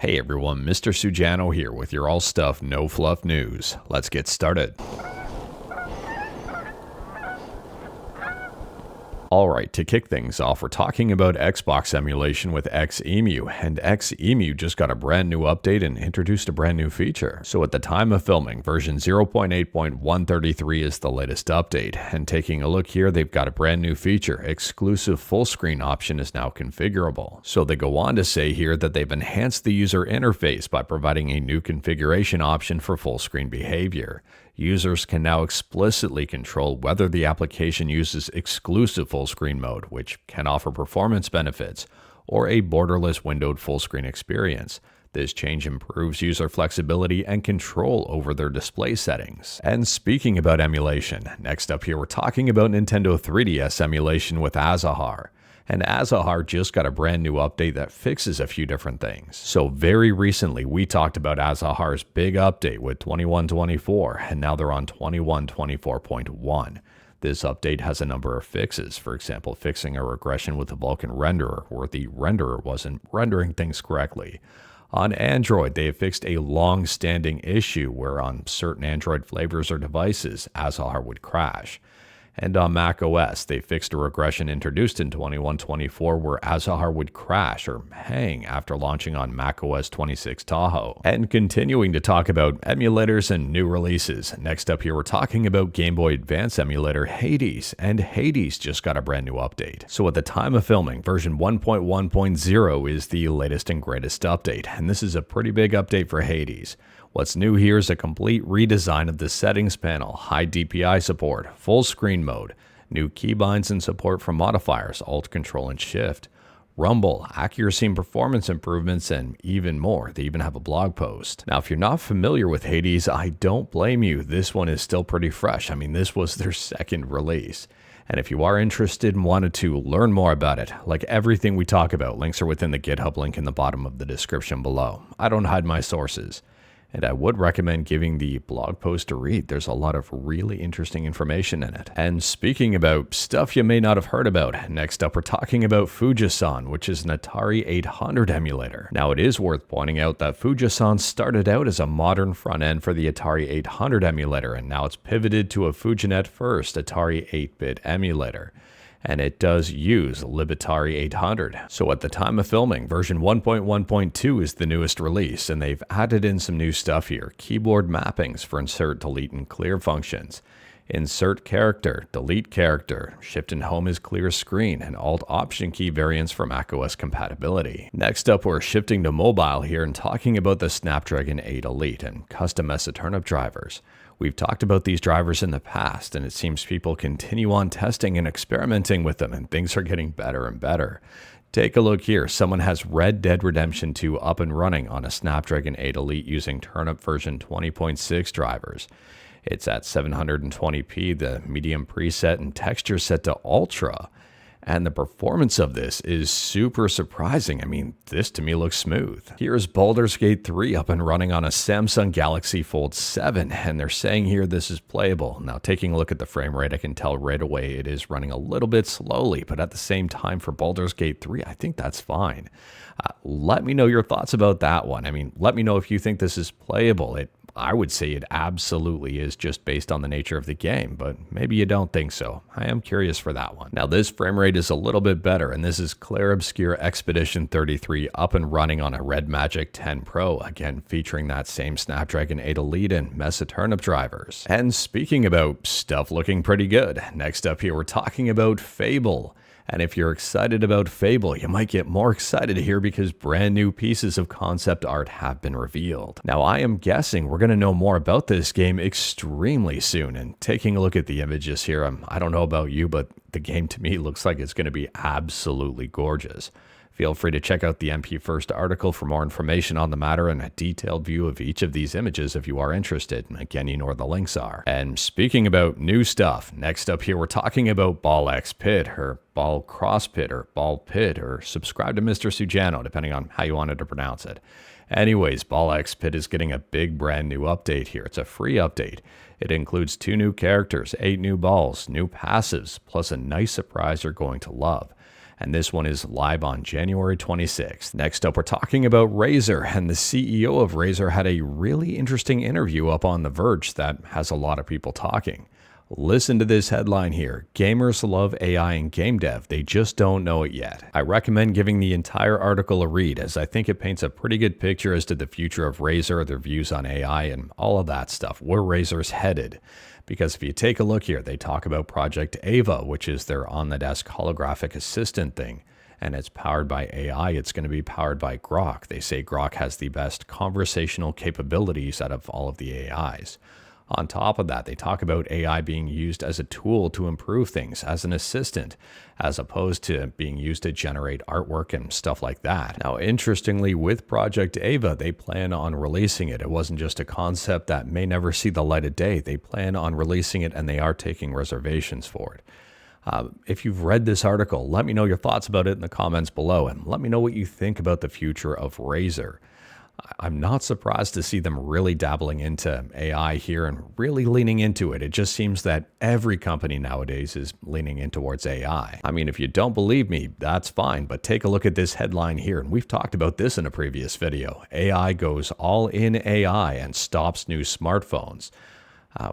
Hey everyone, Mr. Sujano here with your all stuff, no fluff news. Let's get started. Alright, to kick things off, we're talking about Xbox emulation with Xemu, and Xemu just got a brand new update and introduced a brand new feature. So at the time of filming, version 0.8.133 is the latest update, and taking a look here, they've got a brand new feature. Exclusive full screen option is now configurable. So they go on to say here that they've enhanced the user interface by providing a new configuration option for full screen behavior. Users can now explicitly control whether the application uses exclusive full screen mode, which can offer performance benefits, or a borderless windowed full screen experience. This change improves user flexibility and control over their display settings. And speaking about emulation, next up here we're talking about Nintendo 3DS emulation with Azahar. And Azahar just got a brand new update that fixes a few different things. So very recently we talked about Azahar's big update with 21.24, and now they're on 21.24.1. This update has a number of fixes, for example fixing a regression with the Vulkan renderer where the renderer wasn't rendering things correctly. On Android, they have fixed a long-standing issue where on certain Android flavors or devices, Azahar would crash. And on macOS, they fixed a regression introduced in 21.24 where Azahar would crash or hang after launching on macOS 26 Tahoe. And continuing to talk about emulators and new releases, next up here we're talking about Game Boy Advance emulator Hades, and Hades just got a brand new update. So at the time of filming, version 1.1.0 is the latest and greatest update, and this is a pretty big update for Hades. What's new here is a complete redesign of the settings panel, high DPI support, full screen mode, new keybinds and support for modifiers, Alt, Control, and Shift, rumble, accuracy and performance improvements, and even more. They even have a blog post. Now, if you're not familiar with Hades, I don't blame you. This one is still pretty fresh. I mean, this was their second release. And if you are interested and wanted to learn more about it, like everything we talk about, links are within the GitHub link in the bottom of the description below. I don't hide my sources. And I would recommend giving the blog post a read. There's a lot of really interesting information in it. And speaking about stuff you may not have heard about, next up we're talking about Fujisan, which is an Atari800 emulator. Now it is worth pointing out that Fujisan started out as a modern front end for the Atari800 emulator, and now it's pivoted to a Fujinet first Atari 8-bit emulator. And it does use Atari800. So at the time of filming, version 1.1.2 is the newest release, and they've added in some new stuff here. Keyboard mappings for insert, delete, and clear functions. Insert character, delete character, shift and home is clear screen, and alt option key variants for macOS compatibility. Next up, we're shifting to mobile here and talking about the Snapdragon 8 Elite and custom Turnip drivers. We've talked about these drivers in the past, and it seems people continue on testing and experimenting with them, and things are getting better and better. Take a look here. Someone has Red Dead Redemption 2 up and running on a Snapdragon 8 Elite using Turnip version 20.6 drivers. It's at 720p, the medium preset and texture set to ultra. And the performance of this is super surprising. I mean, this to me looks smooth. Here's Baldur's Gate 3 up and running on a Samsung Galaxy Fold 7, and they're saying here this is playable. Now, taking a look at the frame rate, I can tell right away it is running a little bit slowly, but at the same time for Baldur's Gate 3, I think that's fine. Let me know your thoughts about that one. I mean, let me know if you think this is playable. I would say it absolutely is just based on the nature of the game, but maybe you don't think so. I am curious for that one. Now this frame rate is a little bit better, and this is Clair Obscure Expedition 33 up and running on a Red Magic 10 Pro, again featuring that same Snapdragon 8 Elite and Turnip drivers. And speaking about stuff looking pretty good, next up here we're talking about Fable. And if you're excited about Fable, you might get more excited here because brand new pieces of concept art have been revealed. Now, I am guessing we're going to know more about this game extremely soon. And taking a look at the images here, I don't know about you, but the game to me looks like it's going to be absolutely gorgeous. Feel free to check out the MP First article for more information on the matter and a detailed view of each of these images if you are interested. Again, you know where the links are. And speaking about new stuff, next up here we're talking about Ball X Pit, or Ball Cross Pit, or Ball Pit, or subscribe to Mr. Sujano, depending on how you wanted to pronounce it. Anyways, Ball X Pit is getting a big brand new update here. It's a free update. It includes 2 new characters, 8 new balls, new passives, plus a nice surprise you're going to love. and this one is live on January 26th. Next up, we're talking about Razer, and the CEO of Razer had a really interesting interview up on The Verge that has a lot of people talking. Listen to this headline here. Gamers love AI in game dev. They just don't know it yet. I recommend giving the entire article a read, as I think it paints a pretty good picture as to the future of Razer, their views on AI, and all of that stuff, where Razer's headed. Because if you take a look here, they talk about Project Ava, which is their on-the-desk holographic assistant thing, and it's powered by AI. It's going to be powered by Grok. They say Grok has the best conversational capabilities out of all of the AIs. On top of that, they talk about AI being used as a tool to improve things, as an assistant, as opposed to being used to generate artwork and stuff like that. Now, interestingly, with Project Ava, they plan on releasing it. It wasn't just a concept that may never see the light of day. They plan on releasing it, and they are taking reservations for it. If you've read this article, let me know your thoughts about it in the comments below, and let me know what you think about the future of Razer. I'm not surprised to see them really dabbling into AI here and really leaning into it. It just seems that every company nowadays is leaning in towards AI. I mean, if you don't believe me, that's fine, but take a look at this headline here, and we've talked about this in a previous video. AI goes all in AI and stops new smartphones.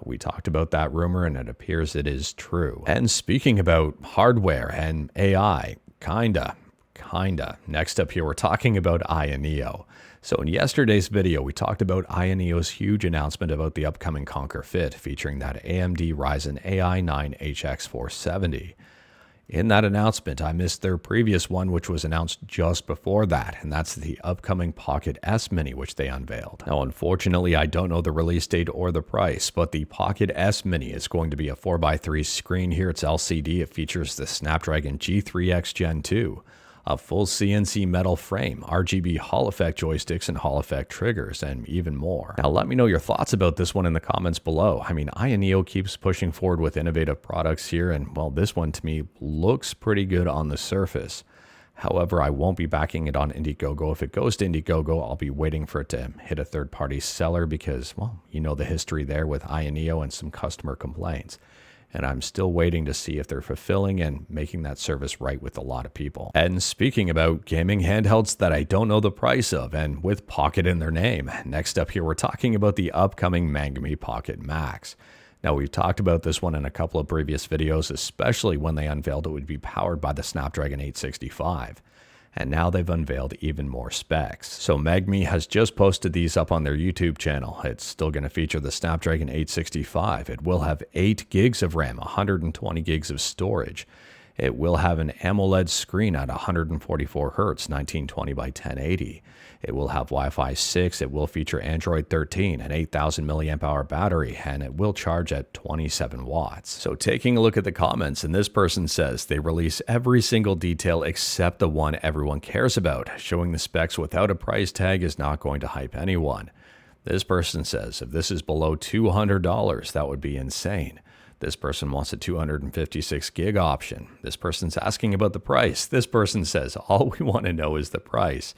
We talked about that rumor, and it appears it is true. And speaking about hardware and AI, kinda. Next up here, we're talking about Ayaneo. So in yesterday's video, we talked about Ayaneo's huge announcement about the upcoming Conquer Fit, featuring that AMD Ryzen AI 9 HX470. In that announcement, I missed their previous one, which was announced just before that, and that's the upcoming Pocket S Mini, which they unveiled. Now, unfortunately, I don't know the release date or the price, but the Pocket S Mini is going to be a 4x3 screen here. It's LCD. It features the Snapdragon G3X Gen 2. A full CNC metal frame, RGB Hall effect joysticks and Hall effect triggers, and even more. Now let me know your thoughts about this one in the comments below. I mean, Ayaneo keeps pushing forward with innovative products here, and well, this one to me looks pretty good on the surface. However, I won't be backing it on Indiegogo. If it goes to Indiegogo, I'll be waiting for it to hit a third-party seller because, well, you know the history there with Ayaneo and some customer complaints. And I'm still waiting to see if they're fulfilling and making that service right with a lot of people. And speaking about gaming handhelds that I don't know the price of, and with Pocket in their name, next up here we're talking about the upcoming Mangmi Pocket Max. Now, we've talked about this one in a couple of previous videos, especially when they unveiled it would be powered by the Snapdragon 865. And now they've unveiled even more specs. So Mangmi has just posted these up on their YouTube channel. It's still going to feature the Snapdragon 865. It will have 8 gigs of RAM, 120 gigs of storage. It will have an AMOLED screen at 144 Hz, 1920 by 1080. It will have Wi-Fi 6. It will feature Android 13, an 8,000 milliamp hour battery, and it will charge at 27 watts. So taking a look at the comments, and this person says they release every single detail except the one everyone cares about. Showing the specs without a price tag is not going to hype anyone. This person says if this is below $200, that would be insane. This person wants a 256 gig option. This person's asking about the price. This person says, all we want to know is the price.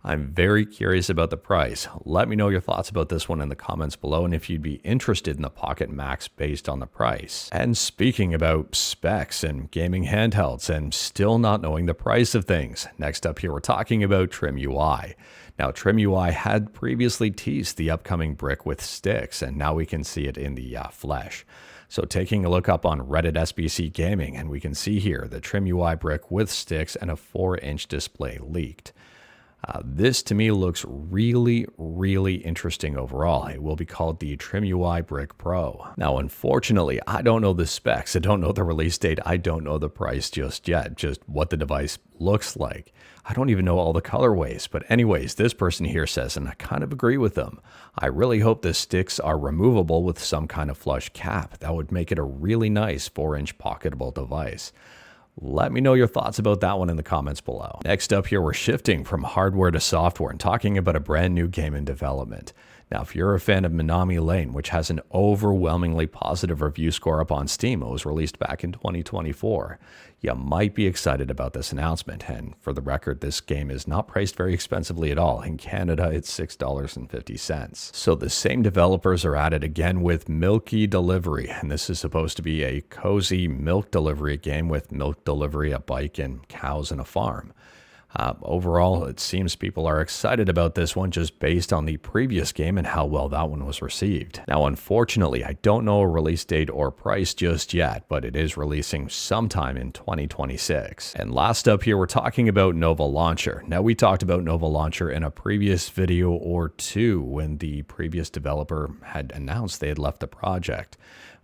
I'm very curious about the price. Let me know your thoughts about this one in the comments below, and if you'd be interested in the Pocket Max based on the price. And speaking about specs and gaming handhelds and still not knowing the price of things, next up here we're talking about TrimUI. Now, TrimUI had previously teased the upcoming brick with sticks, and now we can see it in the flesh. So taking a look up on Reddit SBC Gaming, and we can see here the TrimUI brick with sticks and a 4-inch display leaked. This to me looks really interesting overall. It will be called the TrimUI Brick Pro. Now, unfortunately, I don't know the specs. I don't know the release date. I don't know the price just yet, just what the device looks like. I don't even know all the colorways. But anyways, this person here says, and I kind of agree with them, I really hope the sticks are removable with some kind of flush cap. That would make it a really nice 4-inch pocketable device. Let me know your thoughts about that one in the comments below. Next up here, we're shifting from hardware to software and talking about a brand new game in development. Now, if you're a fan of Minami Lane, which has an overwhelmingly positive review score up on Steam, it was released back in 2024, you might be excited about this announcement. And for the record, this game is not priced very expensively at all. In Canada, it's $6.50. So the same developers are at it again with Milki Delivery, and this is supposed to be a cozy milk delivery game with milk delivery, a bike, and cows and a farm. Overall, it seems people are excited about this one just based on the previous game and how well that one was received. Now, unfortunately, I don't know a release date or price just yet, but it is releasing sometime in 2026. And last up here, we're talking about Nova Launcher. Now, we talked about Nova Launcher in a previous video or two when the previous developer had announced they had left the project.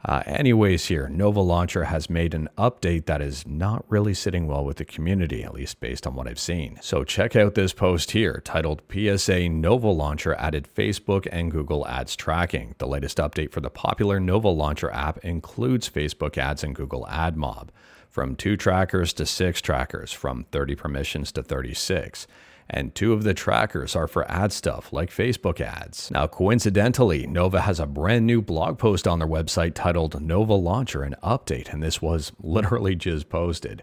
Anyways here, Nova Launcher has made an update that is not really sitting well with the community, at least based on what I've seen. So check out this post here titled PSA Nova Launcher added Facebook and Google ads tracking. The latest update for the popular Nova Launcher app includes Facebook ads and Google Ad Mob. From 2 trackers to 6 trackers, from 30 permissions to 36. And 2 of the trackers are for ad stuff like Facebook ads. Now, coincidentally, Nova has a brand new blog post on their website titled Nova Launcher an Update, and this was literally just posted.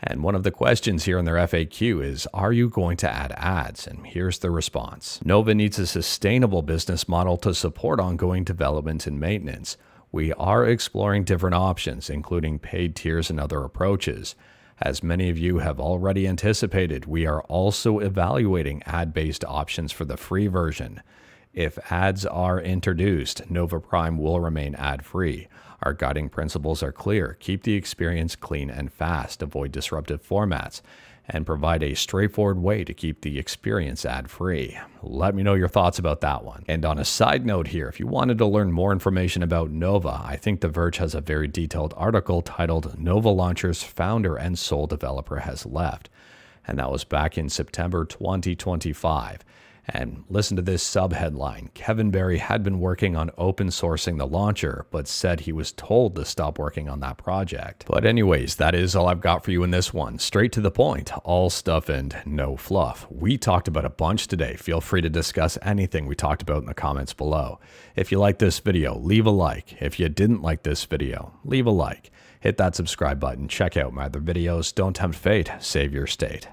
And one of the questions here in their FAQ is, are you going to add ads? And here's the response. Nova needs a sustainable business model to support ongoing development and maintenance. We are exploring different options, including paid tiers and other approaches. As many of you have already anticipated, we are also evaluating ad-based options for the free version. If ads are introduced, Nova Prime will remain ad-free. Our guiding principles are clear. Keep the experience clean and fast, avoid disruptive formats, and provide a straightforward way to keep the experience ad-free. Let me know your thoughts about that one. And on a side note here, if you wanted to learn more information about Nova, I think The Verge has a very detailed article titled Nova Launcher's founder and sole developer has left. And that was back in September 2025. And listen to this subheadline. Kevin Berry had been working on open sourcing the launcher, but said he was told to stop working on that project. But anyways, that is all I've got for you in this one. Straight to the point, all stuff and no fluff. We talked about a bunch today. Feel free to discuss anything we talked about in the comments below. If you like this video, leave a like. If you didn't like this video, leave a like. Hit that subscribe button. Check out my other videos. Don't tempt fate. Save your state.